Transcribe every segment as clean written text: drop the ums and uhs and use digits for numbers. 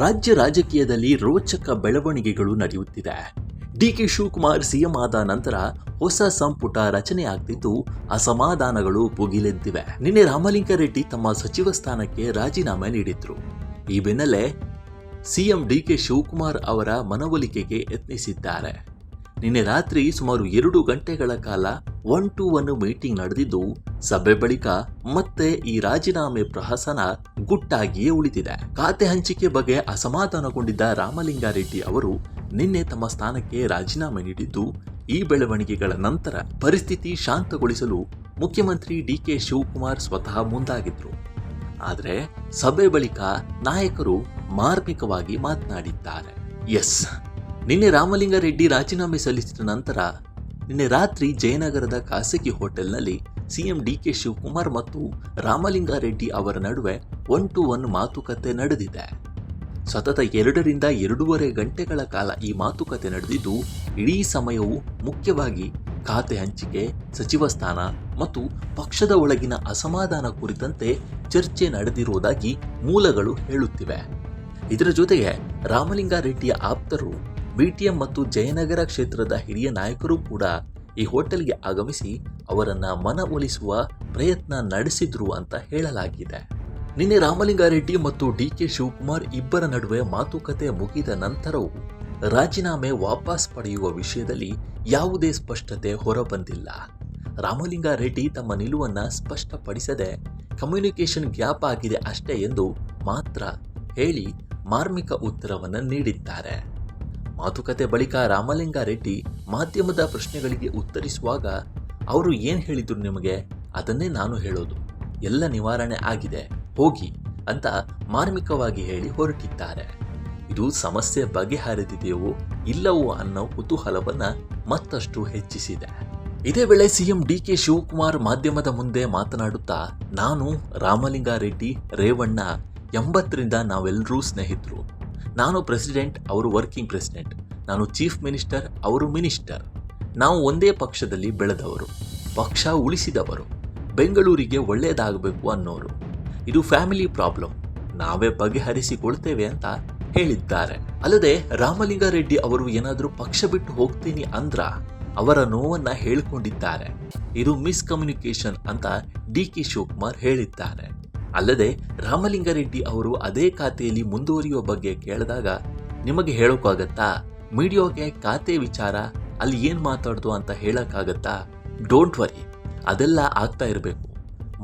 ರಾಜ್ಯ ರಾಜಕೀಯದಲ್ಲಿ ರೋಚಕ ಬೆಳವಣಿಗೆಗಳು ನಡೆಯುತ್ತಿದೆ. ಡಿಕೆ ಶಿವಕುಮಾರ್ ಸಿಎಂ ಆದ ನಂತರ ಹೊಸ ಸಂಪುಟ ರಚನೆ ಆಗ್ತಿದ್ದು ಅಸಮಾಧಾನಗಳು ಭುಗಿಲೆದ್ದಿವೆ. ನಿನ್ನೆ ರಾಮಲಿಂಗಾರೆಡ್ಡಿ ತಮ್ಮ ಸಚಿವ ಸ್ಥಾನಕ್ಕೆ ರಾಜೀನಾಮೆ ನೀಡಿದ್ರು. ಈ ಬೆನ್ನಲ್ಲೇ ಸಿಎಂ ಡಿಕೆ ಶಿವಕುಮಾರ್ ಅವರ ಮನವೊಲಿಕೆಗೆ ಯತ್ನಿಸಿದ್ದಾರೆ. ನಿನ್ನೆ ರಾತ್ರಿ ಸುಮಾರು 2 ಗಂಟೆಗಳ ಕಾಲ 1-to-1 ಮೀಟಿಂಗ್ ನಡೆದಿದ್ದು, ಸಭೆ ಬಳಿಕ ಮತ್ತೆ ಈ ರಾಜೀನಾಮೆ ಪ್ರಹಸನ ಗುಟ್ಟಾಗಿಯೇ ಉಳಿದಿದೆ. ಖಾತೆ ಹಂಚಿಕೆ ಬಗ್ಗೆ ಅಸಮಾಧಾನಗೊಂಡಿದ್ದ ರಾಮಲಿಂಗಾರೆಡ್ಡಿ ಅವರು ನಿನ್ನೆ ತಮ್ಮ ಸ್ಥಾನಕ್ಕೆ ರಾಜೀನಾಮೆ ನೀಡಿದ್ದು, ಈ ಬೆಳವಣಿಗೆಗಳ ನಂತರ ಪರಿಸ್ಥಿತಿ ಶಾಂತಗೊಳಿಸಲು ಮುಖ್ಯಮಂತ್ರಿ ಡಿಕೆ ಶಿವಕುಮಾರ್ ಸ್ವತಃ ಮುಂದಾಗಿದ್ರು. ಆದರೆ ಸಭೆ ಬಳಿಕ ನಾಯಕರು ಮಾರ್ಮಿಕವಾಗಿ ಮಾತನಾಡಿದ್ದಾರೆ. ನಿನ್ನೆ ರಾಮಲಿಂಗಾರೆಡ್ಡಿ ರಾಜೀನಾಮೆ ಸಲ್ಲಿಸಿದ ನಂತರ ನಿನ್ನೆ ರಾತ್ರಿ ಜಯನಗರದ ಖಾಸಗಿ ಹೋಟೆಲ್ನಲ್ಲಿ ಸಿಎಂ ಡಿಕೆ ಶಿವಕುಮಾರ್ ಮತ್ತು ರಾಮಲಿಂಗಾರೆಡ್ಡಿ ಅವರ ನಡುವೆ 1-to-1 ಮಾತುಕತೆ ನಡೆದಿದೆ. ಸತತ 2ರಿಂದ 2.5 ಗಂಟೆಗಳ ಕಾಲ ಈ ಮಾತುಕತೆ ನಡೆದಿದ್ದು, ಇಡೀ ಸಮಯವು ಮುಖ್ಯವಾಗಿ ಖಾತೆ ಹಂಚಿಕೆ, ಸಚಿವ ಸ್ಥಾನ ಮತ್ತು ಪಕ್ಷದ ಒಳಗಿನ ಅಸಮಾಧಾನ ಕುರಿತಂತೆ ಚರ್ಚೆ ನಡೆದಿರುವುದಾಗಿ ಮೂಲಗಳು ಹೇಳುತ್ತಿವೆ. ಇದರ ಜೊತೆಗೆ ರಾಮಲಿಂಗಾರೆಡ್ಡಿಯ ಆಪ್ತರು, ಬಿಟಿಎಂ ಮತ್ತು ಜಯನಗರ ಕ್ಷೇತ್ರದ ಹಿರಿಯ ನಾಯಕರು ಕೂಡ ಈ ಹೋಟೆಲ್ಗೆ ಆಗಮಿಸಿ ಅವರನ್ನ ಮನವೊಲಿಸುವ ಪ್ರಯತ್ನ ನಡೆಸಿದ್ರು ಅಂತ ಹೇಳಲಾಗಿದೆ. ನಿನ್ನೆ ರಾಮಲಿಂಗಾರೆಡ್ಡಿ ಮತ್ತು ಡಿಕೆ ಶಿವಕುಮಾರ್ ಇಬ್ಬರ ನಡುವೆ ಮಾತುಕತೆ ಮುಗಿದ ನಂತರವೂ ರಾಜೀನಾಮೆ ವಾಪಸ್ ಪಡೆಯುವ ವಿಷಯದಲ್ಲಿ ಯಾವುದೇ ಸ್ಪಷ್ಟತೆ ಹೊರಬಂದಿಲ್ಲ. ರಾಮಲಿಂಗಾರೆಡ್ಡಿ ತಮ್ಮ ನಿಲುವನ್ನ ಸ್ಪಷ್ಟಪಡಿಸದೆ ಕಮ್ಯುನಿಕೇಷನ್ ಗ್ಯಾಪ್ ಆಗಿದೆ ಅಷ್ಟೇ ಎಂದು ಮಾತ್ರ ಹೇಳಿ ಮಾರ್ಮಿಕ ಉತ್ತರವನ್ನು ನೀಡಿದ್ದಾರೆ. ಮಾತುಕತೆ ಬಳಿಕ ರಾಮಲಿಂಗಾರೆಡ್ಡಿ ಮಾಧ್ಯಮದ ಪ್ರಶ್ನೆಗಳಿಗೆ ಉತ್ತರಿಸುವಾಗ ಅವರು ಏನ್ ಹೇಳಿದ್ರು ನಿಮಗೆ, ಅದನ್ನೇ ನಾನು ಹೇಳೋದು, ಎಲ್ಲ ನಿವಾರಣೆ ಆಗಿದೆ, ಹೋಗಿ ಅಂತ ಮಾರ್ಮಿಕವಾಗಿ ಹೇಳಿ ಹೊರಟಿದ್ದಾರೆ. ಇದು ಸಮಸ್ಯೆ ಬಗೆಹರಿದಿದೆಯೋ ಇಲ್ಲವೋ ಅನ್ನೋ ಕುತೂಹಲವನ್ನ ಮತ್ತಷ್ಟು ಹೆಚ್ಚಿಸಿದೆ. ಇದೇ ವೇಳೆ ಸಿಎಂ ಡಿಕೆ ಶಿವಕುಮಾರ್ ಮಾಧ್ಯಮದ ಮುಂದೆ ಮಾತನಾಡುತ್ತಾ, ನಾನು ರಾಮಲಿಂಗಾರೆಡ್ಡಿ, ರೇವಣ್ಣ 80ರಿಂದ ನಾವೆಲ್ಲರೂ ಸ್ನೇಹಿತರು. ನಾನು ಪ್ರೆಸಿಡೆಂಟ್, ಅವರು ವರ್ಕಿಂಗ್ ಪ್ರೆಸಿಡೆಂಟ್. ನಾನು ಚೀಫ್ ಮಿನಿಸ್ಟರ್, ಅವರು ಮಿನಿಸ್ಟರ್. ನಾವು ಒಂದೇ ಪಕ್ಷದಲ್ಲಿ ಬೆಳೆದವರು, ಪಕ್ಷ ಉಳಿಸಿದವರು, ಬೆಂಗಳೂರಿಗೆ ಒಳ್ಳೆಯದಾಗಬೇಕು ಅನ್ನೋರು. ಇದು ಫ್ಯಾಮಿಲಿ ಪ್ರಾಬ್ಲಮ್, ನಾವೇ ಬಗೆಹರಿಸಿಕೊಳ್ತೇವೆ ಅಂತ ಹೇಳಿದ್ದಾರೆ. ಅಲ್ಲದೆ ರಾಮಲಿಂಗಾರೆಡ್ಡಿ ಅವರು ಏನಾದರೂ ಪಕ್ಷ ಬಿಟ್ಟು ಹೋಗ್ತೀನಿ ಅಂದ್ರ ಅವರ ನೋವನ್ನ ಹೇಳಿಕೊಂಡಿದ್ದಾರೆ. ಇದು ಮಿಸ್ಕಮ್ಯುನಿಕೇಷನ್ ಅಂತ ಡಿಕೆ ಶಿವಕುಮಾರ್ ಹೇಳಿದ್ದಾರೆ. ಅಲ್ಲದೆ ರಾಮಲಿಂಗಾರೆಡ್ಡಿ ಅವರು ಅದೇ ಖಾತೆಯಲ್ಲಿ ಮುಂದುವರಿಯುವ ಬಗ್ಗೆ ಕೇಳಿದಾಗ, ನಿಮಗೆ ಹೇಳೋಕ್ಕಾಗತ್ತಾ, ಮೀಡಿಯಾಗೆ ಖಾತೆ ವಿಚಾರ ಅಲ್ಲಿ ಏನ್ ಮಾತಾಡ್ದು ಅಂತ ಹೇಳಕ್ಕಾಗತ್ತಾ? ಡೋಂಟ್ ವರಿ, ಅದೆಲ್ಲ ಆಗ್ತಾ ಇರಬೇಕು.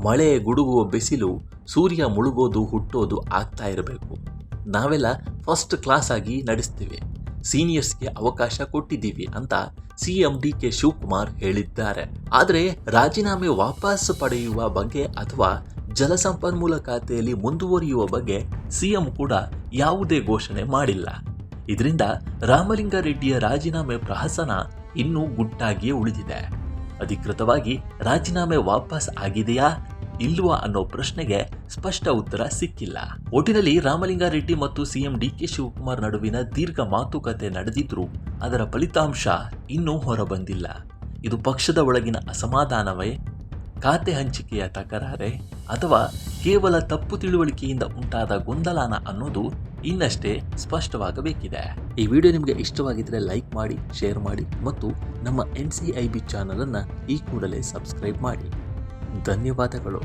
ಮಳೆ ಗುಡುಗುವ ಬಿಸಿಲು, ಸೂರ್ಯ ಮುಳುಗೋದು ಹುಟ್ಟೋದು ಆಗ್ತಾ ಇರಬೇಕು. ನಾವೆಲ್ಲ ಫಸ್ಟ್ ಕ್ಲಾಸ್ ಆಗಿ ನಡೆಸ್ತೀವಿ, ಸೀನಿಯರ್ಸ್ಗೆ ಅವಕಾಶ ಕೊಟ್ಟಿದ್ದೀವಿ ಅಂತ ಸಿಎಂ ಡಿಕೆ ಶಿವಕುಮಾರ್ ಹೇಳಿದ್ದಾರೆ. ಆದರೆ ರಾಜೀನಾಮೆ ವಾಪಸ್ ಪಡೆಯುವ ಬಗ್ಗೆ ಅಥವಾ ಜಲಸಂಪನ್ಮೂಲ ಖಾತೆಯಲ್ಲಿ ಮುಂದುವರಿಯುವ ಬಗ್ಗೆ ಸಿಎಂ ಕೂಡ ಯಾವುದೇ ಘೋಷಣೆ ಮಾಡಿಲ್ಲ. ಇದರಿಂದ ರಾಮಲಿಂಗಾರೆಡ್ಡಿಯ ರಾಜೀನಾಮೆ ಪ್ರಹಸನ ಇನ್ನೂ ಗುಟ್ಟಾಗಿಯೇ ಉಳಿದಿದೆ. ಅಧಿಕೃತವಾಗಿ ರಾಜೀನಾಮೆ ವಾಪಸ್ ಆಗಿದೆಯಾ ಇಲ್ವಾ ಅನ್ನೋ ಪ್ರಶ್ನೆಗೆ ಸ್ಪಷ್ಟ ಉತ್ತರ ಸಿಕ್ಕಿಲ್ಲ. ಒಟ್ಟಿನಲ್ಲಿ ರಾಮಲಿಂಗಾರೆಡ್ಡಿ ಮತ್ತು ಸಿಎಂ ಡಿಕೆ ಶಿವಕುಮಾರ್ ನಡುವಿನ ದೀರ್ಘ ಮಾತುಕತೆ ನಡೆದಿದ್ರೂ ಅದರ ಫಲಿತಾಂಶ ಇನ್ನೂ ಹೊರಬಂದಿಲ್ಲ. ಇದು ಪಕ್ಷದ ಒಳಗಿನ ಅಸಮಾಧಾನವೇ, ಖಾತೆ ಹಂಚಿಕೆಯ ತಕರಾರೆ, ಅಥವಾ ಕೇವಲ ತಪ್ಪು ತಿಳುವಳಿಕೆಯಿಂದ ಉಂಟಾದ ಗೊಂದಲಾನ ಅನ್ನೋದು ಇನ್ನಷ್ಟೇ ಸ್ಪಷ್ಟವಾಗಬೇಕಿದೆ. ಈ ವಿಡಿಯೋ ನಿಮಗೆ ಇಷ್ಟವಾಗಿದ್ದರೆ ಲೈಕ್ ಮಾಡಿ, ಶೇರ್ ಮಾಡಿ ಮತ್ತು ನಮ್ಮ NCIB ಚಾನಲ್ ಅನ್ನು ಈ ಕೂಡಲೇ ಸಬ್ಸ್ಕ್ರೈಬ್ ಮಾಡಿ. ಧನ್ಯವಾದಗಳು.